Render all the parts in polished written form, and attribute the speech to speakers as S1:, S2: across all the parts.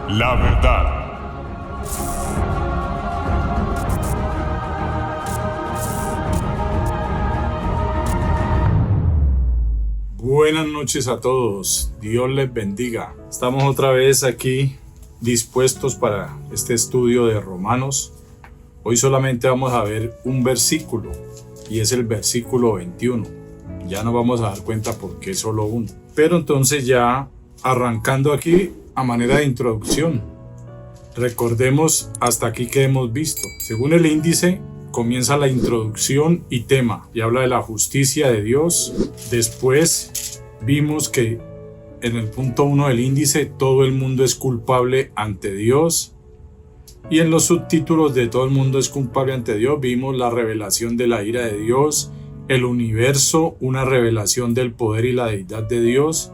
S1: La verdad. Buenas noches a todos, Dios les bendiga. Estamos otra vez aquí dispuestos para este estudio de Romanos. Hoy solamente vamos a ver un versículo y es el versículo 21. Ya nos vamos a dar cuenta por qué solo uno. Pero entonces ya arrancando aquí a manera de introducción, recordemos hasta aquí que hemos visto. Según el índice, comienza la introducción y tema y habla de la justicia de Dios. Después vimos que en el punto 1 del índice todo el mundo es culpable ante Dios, y en los subtítulos de todo el mundo es culpable ante Dios vimos la revelación de la ira de Dios, el universo, una revelación del poder y la deidad de Dios.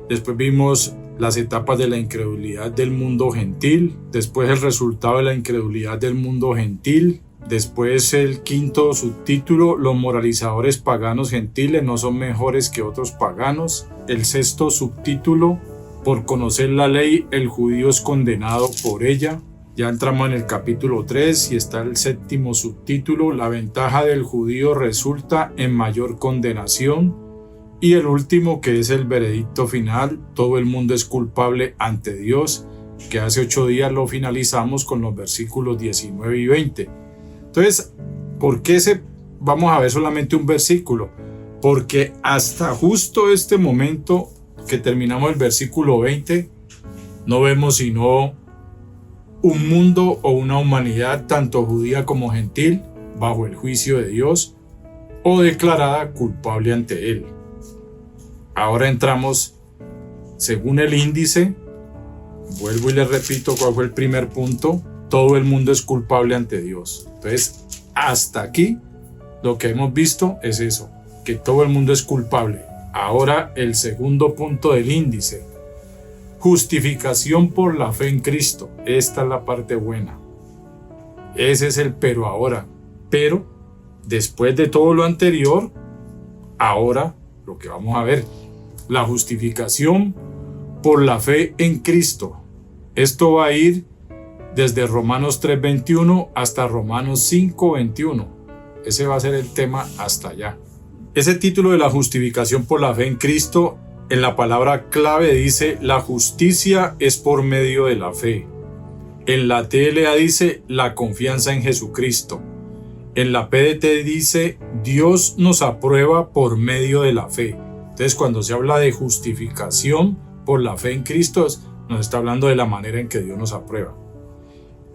S1: Después vimos las etapas de la incredulidad del mundo gentil, después el resultado de la incredulidad del mundo gentil. Después el quinto subtítulo, los moralizadores paganos gentiles no son mejores que otros paganos. El sexto subtítulo, por conocer la ley, el judío es condenado por ella. Ya entramos en el capítulo 3 y está el séptimo subtítulo, la ventaja del judío resulta en mayor condenación. Y el último, que es el veredicto final, todo el mundo es culpable ante Dios, que hace 8 días lo finalizamos con los versículos 19 y 20. Entonces, ¿por qué vamos a ver solamente un versículo? Porque hasta justo este momento que terminamos el versículo 20, no vemos sino un mundo o una humanidad, tanto judía como gentil, bajo el juicio de Dios o declarada culpable ante Él. Ahora entramos, según el índice, vuelvo y les repito cuál fue el primer punto, todo el mundo es culpable ante Dios. Entonces, hasta aquí lo que hemos visto es eso, que todo el mundo es culpable. Ahora el segundo punto del índice, justificación por la fe en Cristo. Esta es la parte buena. Ese es el pero ahora. Pero, después de todo lo anterior, ahora lo que vamos a ver, la justificación por la fe en Cristo. Esto va a ir desde Romanos 3:21 hasta Romanos 5:21. Ese va a ser el tema hasta allá. Ese título de la justificación por la fe en Cristo, en la palabra clave dice, la justicia es por medio de la fe. En la TLA dice, la confianza en Jesucristo. En la PDT dice, Dios nos aprueba por medio de la fe. Entonces, cuando se habla de justificación por la fe en Cristo, nos está hablando de la manera en que Dios nos aprueba.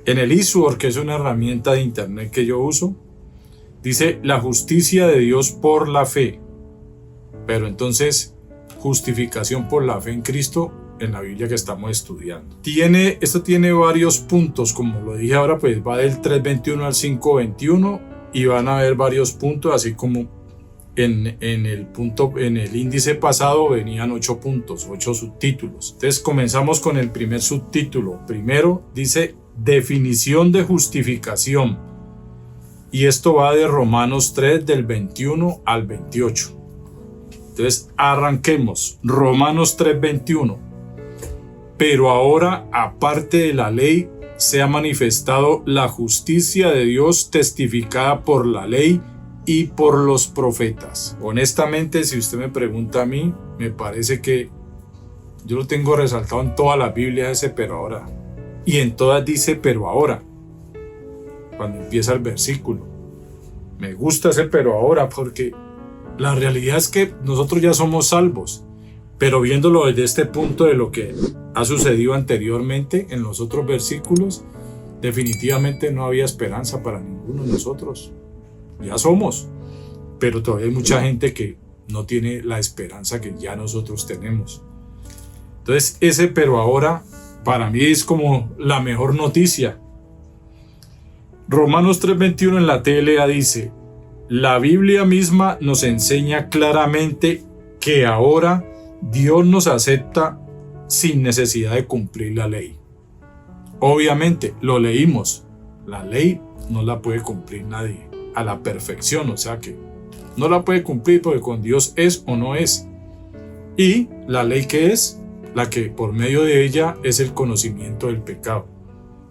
S1: En el eSword, que es una herramienta de internet que yo uso, dice la justicia de Dios por la fe. Pero entonces, justificación por la fe en Cristo en la Biblia que estamos estudiando. Esto tiene varios puntos, como lo dije ahora, pues va del 3:21 al 5:21 y van a haber varios puntos, así como en el índice pasado venían 8 puntos, 8 subtítulos. Entonces comenzamos con el primer subtítulo. Primero dice definición de justificación. Y esto va de Romanos 3 del 21 al 28. Entonces arranquemos. Romanos 3:21. Pero ahora, aparte de la ley, se ha manifestado la justicia de Dios testificada por la ley y por los profetas. Honestamente, si usted me pregunta a mí, me parece que yo lo tengo resaltado en toda la Biblia ese pero ahora. Y en todas dice pero ahora. Cuando empieza el versículo. Me gusta ese pero ahora porque la realidad es que nosotros ya somos salvos. Pero viéndolo desde este punto de lo que ha sucedido anteriormente en los otros versículos, definitivamente no había esperanza para ninguno de nosotros. Ya somos, pero todavía hay mucha gente que no tiene la esperanza que ya nosotros tenemos. Entonces ese pero ahora para mí es como la mejor noticia. Romanos 3:21 en la TLA dice, la Biblia misma nos enseña claramente que ahora Dios nos acepta sin necesidad de cumplir la ley. Obviamente, lo leímos, la ley no la puede cumplir nadie a la perfección, o sea que no la puede cumplir porque con Dios es o no es. ¿Y la ley qué es? la que por medio de ella es el conocimiento del pecado.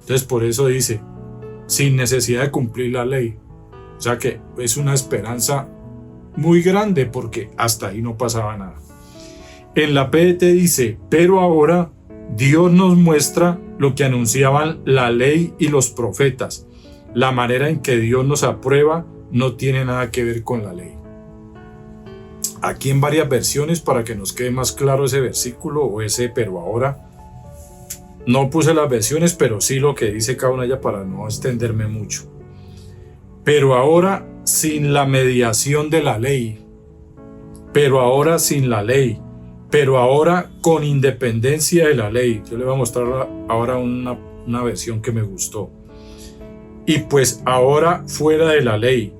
S1: Entonces por eso dice, sin necesidad de cumplir la ley. O sea que es una esperanza muy grande porque hasta ahí no pasaba nada. En la PDT dice, pero ahora Dios nos muestra lo que anunciaban la ley y los profetas. La manera en que Dios nos aprueba no tiene nada que ver con la ley. Aquí en varias versiones, para que nos quede más claro ese versículo o ese pero ahora, no puse las versiones, pero sí lo que dice cada una de ellas para no extenderme mucho. Pero ahora sin la mediación de la ley, pero ahora sin la ley, pero ahora con independencia de la ley. Yo le voy a mostrar ahora una versión que me gustó. Y pues ahora fuera de la ley,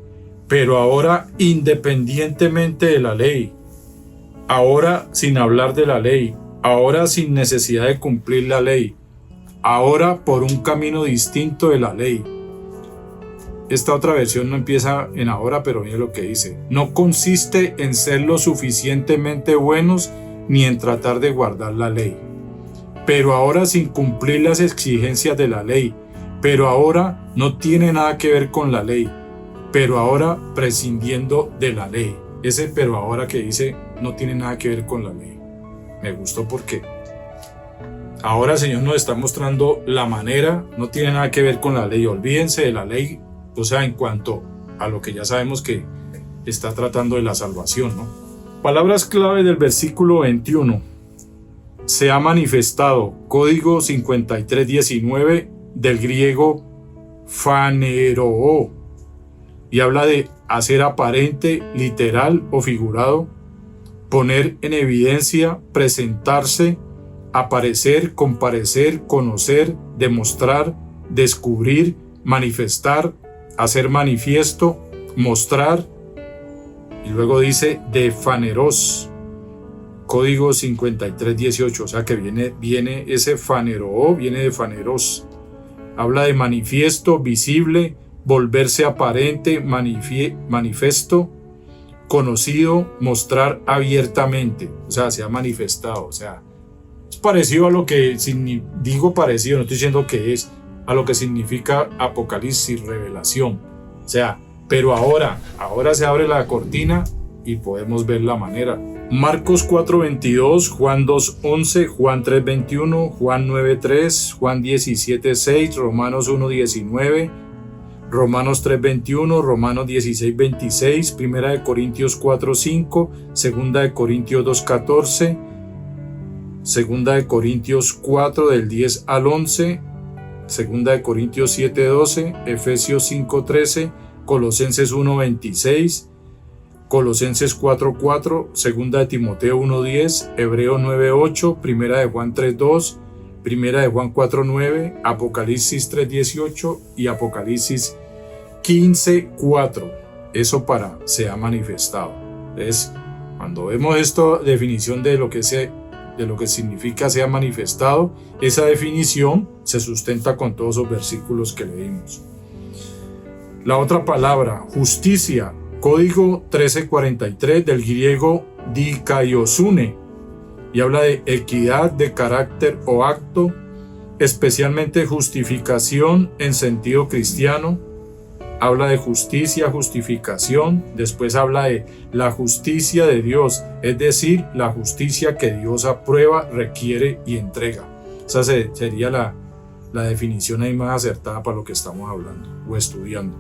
S1: pero ahora independientemente de la ley, ahora sin hablar de la ley, ahora sin necesidad de cumplir la ley, ahora por un camino distinto de la ley. Esta otra versión no empieza en ahora, pero mire lo que dice. No consiste en ser lo suficientemente buenos ni en tratar de guardar la ley, pero ahora sin cumplir las exigencias de la ley, pero ahora no tiene nada que ver con la ley, pero ahora prescindiendo de la ley. Ese pero ahora que dice no tiene nada que ver con la ley. Me gustó porque ahora el Señor nos está mostrando la manera, no tiene nada que ver con la ley. Olvídense de la ley, o sea, en cuanto a lo que ya sabemos que está tratando de la salvación, ¿no? Palabras clave del versículo 21. Se ha manifestado, código 5319 del griego phaneroo, y habla de hacer aparente, literal o figurado, poner en evidencia, presentarse, aparecer, comparecer, conocer, demostrar, descubrir, manifestar, hacer manifiesto, mostrar. Y luego dice de phaneros, código 5318, o sea que viene ese phaneroo, viene de phaneros. Habla de manifiesto, visible, volverse aparente, manifiesto, conocido, mostrar abiertamente, o sea, se ha manifestado, o sea, es parecido a lo que, digo parecido, no estoy diciendo que es, a lo que significa Apocalipsis, revelación, o sea, pero ahora se abre la cortina y podemos ver la manera. Marcos 4:22, Juan 2:11, Juan 3:21, Juan 9:3, Juan 17:6, Romanos 1:19, Romanos 3:21, Romanos 16:26, Primera de Corintios 4:5, Segunda de Corintios 2:14, Segunda de Corintios 4 del 10 al 11, Segunda de Corintios 7:12, Efesios 5:13, Colosenses 1:26, Colosenses 4:4, Segunda de Timoteo 1:10, Hebreos 9:8, Primera de Juan 3:2, Primera de Juan 4:9, Apocalipsis 3:18 y Apocalipsis 15:4. Eso para se ha manifestado. Entonces, cuando vemos esta definición de lo que significa se ha manifestado, esa definición se sustenta con todos esos versículos que leímos. La otra palabra, justicia, código 1343 del griego dikaiosune, y habla de equidad de carácter o acto, especialmente justificación en sentido cristiano. Habla de justicia, justificación, después habla de la justicia de Dios, es decir, la justicia que Dios aprueba, requiere y entrega. Esa sería la definición ahí más acertada para lo que estamos hablando o estudiando.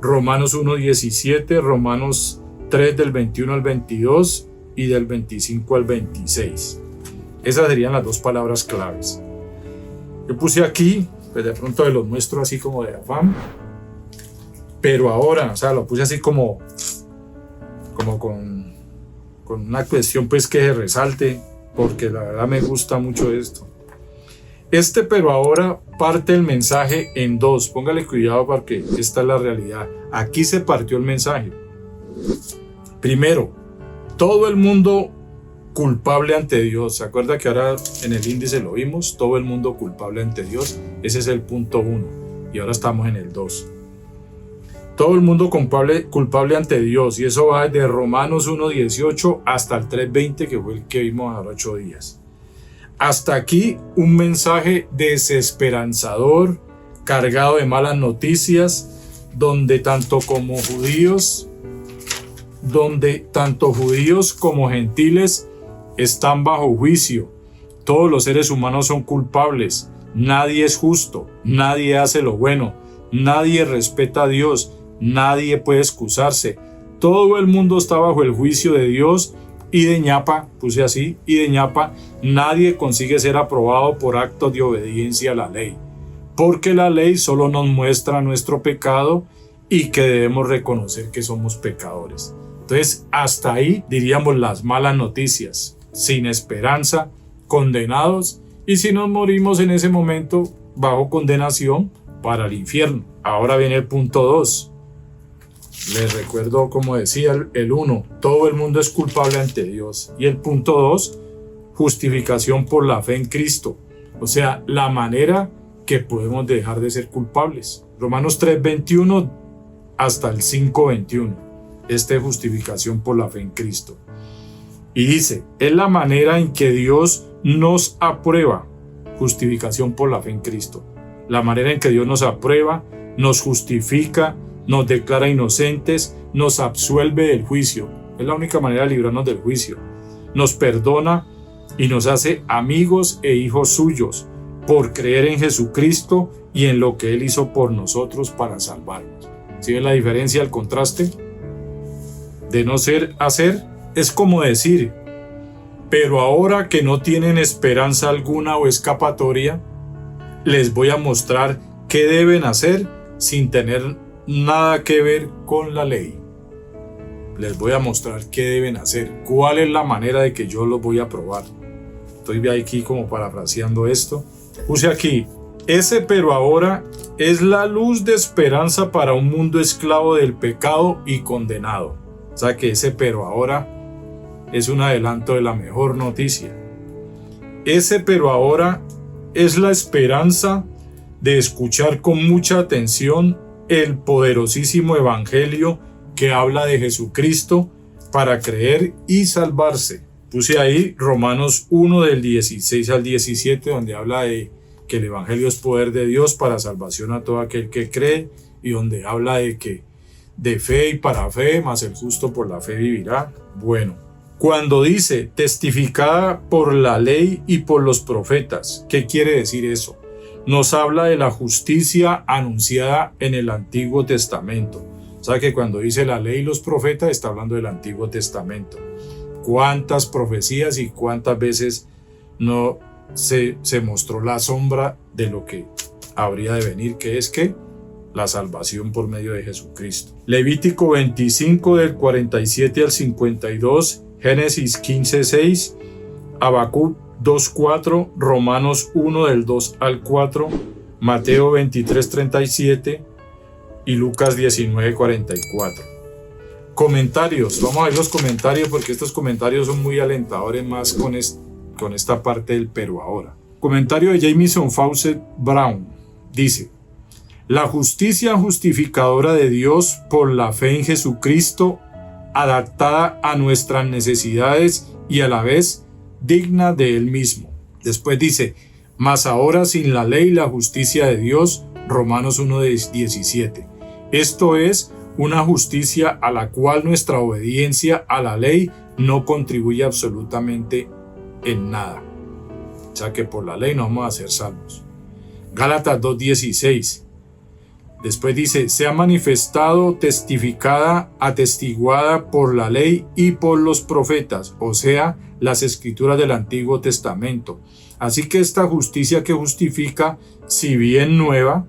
S1: Romanos 1:17, Romanos 3 del 21 al 22 y del 25 al 26. Esas serían las dos palabras claves. Yo puse aquí, pues de pronto los muestro así como de afán, pero ahora, o sea, lo puse así como con una cuestión pues que se resalte, porque la verdad me gusta mucho esto. Pero ahora parte el mensaje en dos. Póngale cuidado porque esta es la realidad. Aquí se partió el mensaje. Primero, todo el mundo culpable ante Dios. ¿Se acuerda que ahora en el índice lo vimos? Todo el mundo culpable ante Dios. Ese es el punto 1. Y ahora estamos en el 2. Todo el mundo culpable ante Dios. Y eso va desde Romanos 1:18 hasta el 3:20, que fue el que vimos hace 8 días. Hasta aquí un mensaje desesperanzador, cargado de malas noticias, donde tanto judíos como gentiles están bajo juicio. Todos los seres humanos son culpables. Nadie es justo, nadie hace lo bueno, nadie respeta a Dios, nadie puede excusarse. Todo el mundo está bajo el juicio de Dios y de ñapa, nadie consigue ser aprobado por actos de obediencia a la ley. Porque la ley solo nos muestra nuestro pecado y que debemos reconocer que somos pecadores. Entonces, hasta ahí diríamos las malas noticias. Sin esperanza, condenados, y si nos morimos en ese momento bajo condenación para el infierno. Ahora viene el punto 2. Les recuerdo, como decía el 1, todo el mundo es culpable ante Dios. Y el punto 2, justificación por la fe en Cristo. O sea, la manera que podemos dejar de ser culpables. Romanos 3:21 hasta el 5:21. Esta es justificación por la fe en Cristo. Y dice, es la manera en que Dios nos aprueba, justificación por la fe en Cristo. La manera en que Dios nos aprueba, nos justifica, nos declara inocentes, nos absuelve del juicio. Es la única manera de librarnos del juicio. Nos perdona y nos hace amigos e hijos suyos por creer en Jesucristo y en lo que Él hizo por nosotros para salvarnos. ¿Sí ven la diferencia, el contraste? De no ser a ser, es como decir, pero ahora que no tienen esperanza alguna o escapatoria, les voy a mostrar qué deben hacer sin tener nada que ver con la ley. Les voy a mostrar qué deben hacer, cuál es la manera de que yo los voy a probar. Estoy aquí como parafraseando esto. Puse aquí, ese pero ahora es la luz de esperanza para un mundo esclavo del pecado y condenado. O sea que ese pero ahora es un adelanto de la mejor noticia. Ese pero ahora es la esperanza de escuchar con mucha atención el poderosísimo evangelio que habla de Jesucristo para creer y salvarse. Puse ahí Romanos 1 del 16 al 17, donde habla de que el evangelio es poder de Dios para salvación a todo aquel que cree, y donde habla de que de fe y para fe, mas el justo por la fe vivirá. Bueno, cuando dice testificada por la ley y por los profetas, ¿qué quiere decir eso? Nos habla de la justicia anunciada en el Antiguo Testamento. O sea que cuando dice la ley y los profetas, está hablando del Antiguo Testamento. ¿Cuántas profecías y cuántas veces no se mostró la sombra de lo que habría de venir, que es que la salvación por medio de Jesucristo? Levítico 25 del 47 al 52, Génesis 15:6, Habacuc 2:4, Romanos 1 del 2 al 4, Mateo 23:37 y Lucas 19:44. Comentarios, vamos a ver los comentarios porque estos comentarios son muy alentadores más con esta parte del pero ahora. Comentario de Jamison Fawcett Brown, dice: la justicia justificadora de Dios por la fe en Jesucristo, adaptada a nuestras necesidades y a la vez digna de Él mismo. Después dice, mas ahora sin la ley la justicia de Dios, Romanos 1:17. Esto es una justicia a la cual nuestra obediencia a la ley no contribuye absolutamente en nada. O sea que por la ley no vamos a ser salvos. Gálatas 2:16. Después dice, se ha manifestado, testificada, atestiguada por la ley y por los profetas, o sea, las escrituras del Antiguo Testamento. Así que esta justicia que justifica, si bien nueva,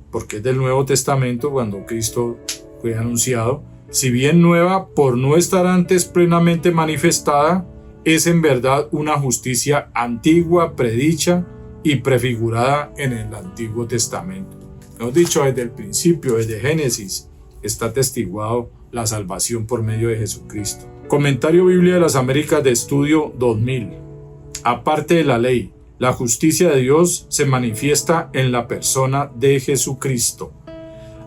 S1: porque es del Nuevo Testamento cuando Cristo fue anunciado, si bien nueva por no estar antes plenamente manifestada, es en verdad una justicia antigua, predicha y prefigurada en el Antiguo Testamento. Hemos dicho desde el principio, desde Génesis, está atestiguado la salvación por medio de Jesucristo. Comentario Biblia de las Américas de Estudio 2000. Aparte de la ley, la justicia de Dios se manifiesta en la persona de Jesucristo.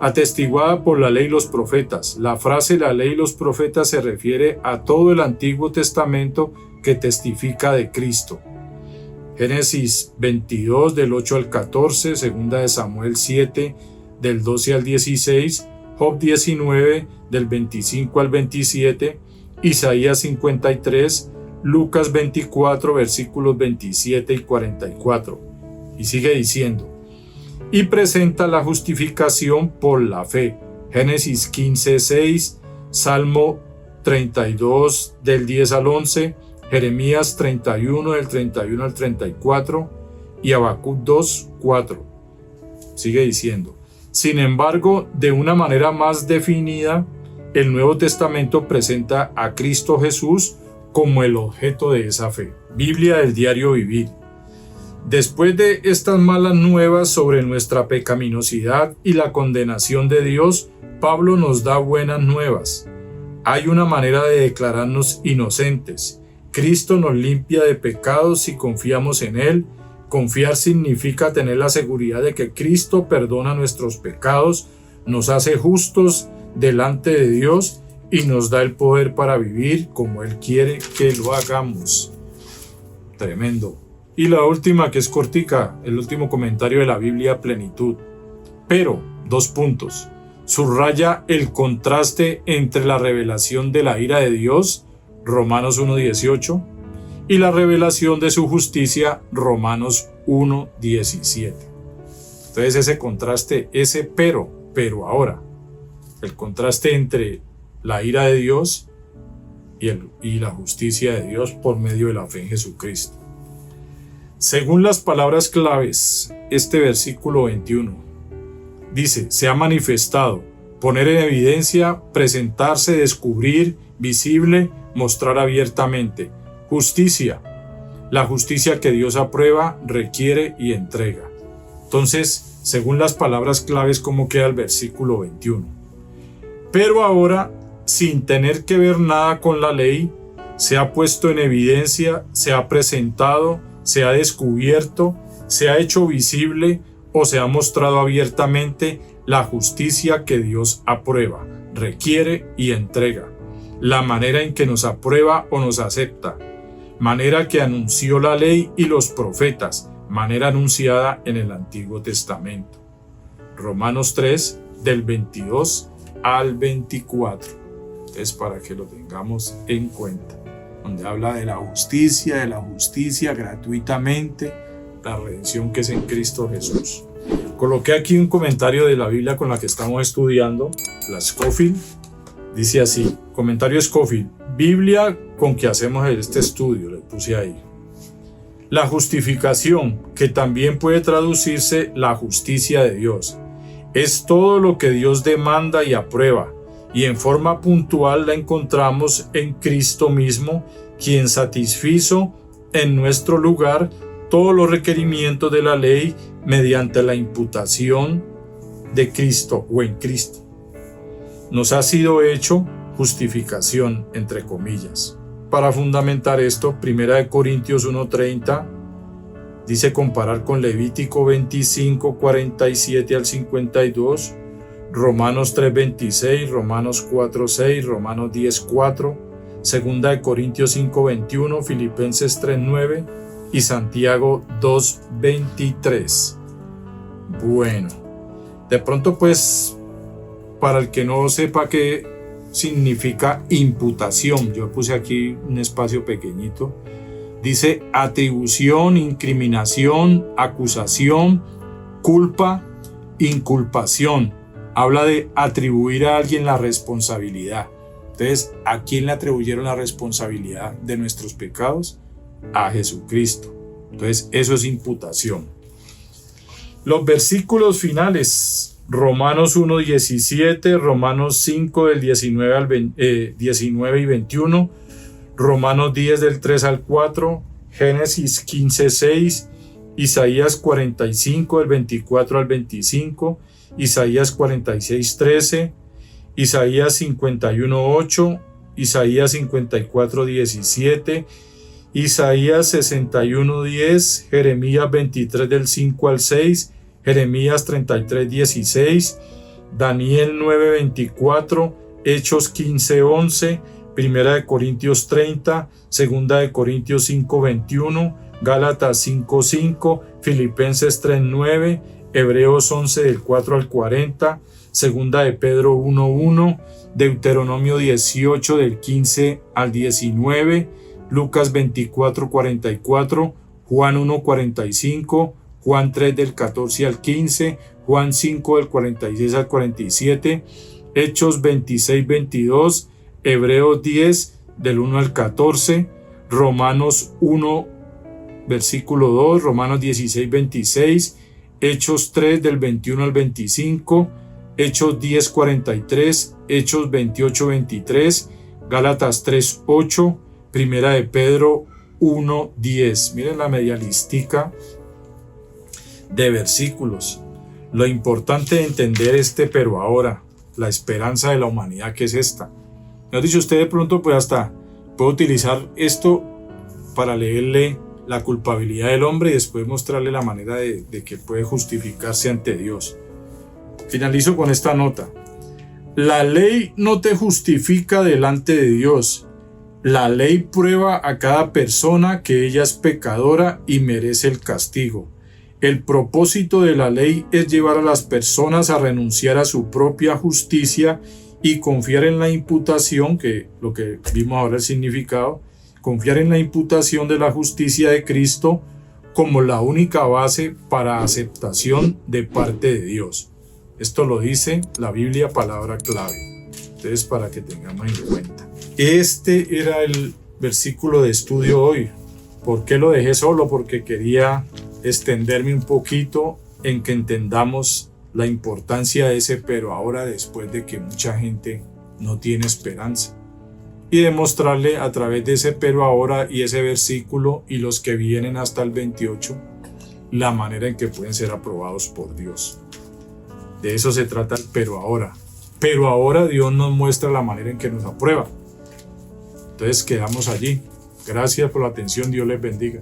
S1: Atestiguada por la ley y los profetas. La frase la ley y los profetas se refiere a todo el Antiguo Testamento que testifica de Cristo. Génesis 22 del 8 al 14, segunda de Samuel 7 del 12 al 16, Job 19 del 25 al 27, Isaías 53, Lucas 24 versículos 27 y 44. Y sigue diciendo, y presenta la justificación por la fe. Génesis 15, 6, Salmo 32 del 10 al 11, Jeremías 31 del 31 al 34 y Habacuc 2, 4. Sigue diciendo, sin embargo, de una manera más definida, el Nuevo Testamento presenta a Cristo Jesús como el objeto de esa fe. Biblia del diario vivir. Después de estas malas nuevas sobre nuestra pecaminosidad y la condenación de Dios, Pablo nos da buenas nuevas. Hay una manera de declararnos inocentes. Cristo nos limpia de pecados si confiamos en Él. Confiar significa tener la seguridad de que Cristo perdona nuestros pecados, nos hace justos delante de Dios y nos da el poder para vivir como Él quiere que lo hagamos. Tremendo. Y la última, que es cortica, el último comentario de la Biblia, Plenitud. Pero, 2 puntos. Subraya el contraste entre la revelación de la ira de Dios, Romanos 1:18, y la revelación de su justicia, Romanos 1:17. Entonces ese contraste, ese pero ahora, el contraste entre la ira de Dios y la justicia de Dios por medio de la fe en Jesucristo. Según las palabras claves, este versículo 21 dice, se ha manifestado, poner en evidencia, presentarse, descubrir, visible, mostrar abiertamente. Justicia, la justicia que Dios aprueba, requiere y entrega. Entonces, según las palabras claves, ¿cómo queda el versículo 21? Pero ahora, sin tener que ver nada con la ley, se ha puesto en evidencia, se ha presentado, se ha descubierto, se ha hecho visible o se ha mostrado abiertamente la justicia que Dios aprueba, requiere y entrega. La manera en que nos aprueba o nos acepta, manera que anunció la ley y los profetas, manera anunciada en el Antiguo Testamento. Romanos 3, del 22 al 24. Es para que lo tengamos en cuenta, donde habla de la justicia gratuitamente, la redención que es en Cristo Jesús. Coloqué aquí un comentario de la Biblia con la que estamos estudiando, la Scofield. Dice así, comentario Scofield, Biblia con que hacemos este estudio, le puse ahí. La justificación, que también puede traducirse la justicia de Dios, es todo lo que Dios demanda y aprueba, y en forma puntual la encontramos en Cristo mismo, quien satisfizo en nuestro lugar todos los requerimientos de la ley mediante la imputación de Cristo o en Cristo. Nos ha sido hecho justificación, entre comillas. Para fundamentar esto, 1 Corintios 1:30 dice comparar con Levítico 25, 47 al 52, Romanos 3:26, Romanos 4:6, Romanos 10:4, 2 Corintios 5:21, Filipenses 3:9 y Santiago 2:23. Bueno, de pronto pues, para el que no sepa qué significa imputación, yo puse aquí un espacio pequeñito, dice atribución, incriminación, acusación, culpa, inculpación. Habla de atribuir a alguien la responsabilidad. Entonces, ¿a quién le atribuyeron la responsabilidad de nuestros pecados? A Jesucristo. Entonces, eso es imputación. Los versículos finales, Romanos 1:17, Romanos 5 del 19 y 21, Romanos 10 del 3 al 4, Génesis 15:6, Isaías 45 del 24 al 25, Isaías 46:13, Isaías 51:8, Isaías 54:17, Isaías 61:10, Jeremías 23 del 5 al 6, Jeremías 33:16, Daniel 9:24, Hechos 15:11, 1 Corintios 30, 2 Corintios 5:21, Gálatas 5:5, Filipenses 3:9, Hebreos 11 del 4 al 40, Segunda de Pedro 1:1, Deuteronomio 18 del 15 al 19, Lucas 24:44, Juan 1:45, Juan 3 del 14 al 15, Juan 5 del 46 al 47, Hechos 26:22, Hebreos 10 del 1 al 14, Romanos 1 versículo 2, Romanos 16:26, Hechos 3 del 21 al 25, Hechos 10:43, Hechos 28:23, Gálatas 3:8, Primera de Pedro 1:10. Miren la media listica de versículos. Lo importante de entender pero ahora, la esperanza de la humanidad, que es esta. Mejor dicho, usted de pronto puede utilizar esto para leerle la culpabilidad del hombre y después mostrarle la manera de que puede justificarse ante Dios. Finalizo con esta nota. La ley no te justifica delante de Dios. La ley prueba a cada persona que ella es pecadora y merece el castigo. El propósito de la ley es llevar a las personas a renunciar a su propia justicia y confiar en la imputación, que lo que vimos ahora el significado, confiar en la imputación de la justicia de Cristo como la única base para aceptación de parte de Dios. Esto lo dice la Biblia, palabra clave. Entonces, para que tengamos en cuenta. Este era el versículo de estudio hoy. ¿Por qué lo dejé solo? Porque quería extenderme un poquito en que entendamos la importancia de ese pero ahora, después de que mucha gente no tiene esperanza, y demostrarle a través de ese pero ahora y ese versículo y los que vienen hasta el 28 la manera en que pueden ser aprobados por Dios. De eso se trata el pero ahora. Pero ahora Dios nos muestra la manera en que nos aprueba. Entonces quedamos allí. Gracias por la atención. Dios les bendiga.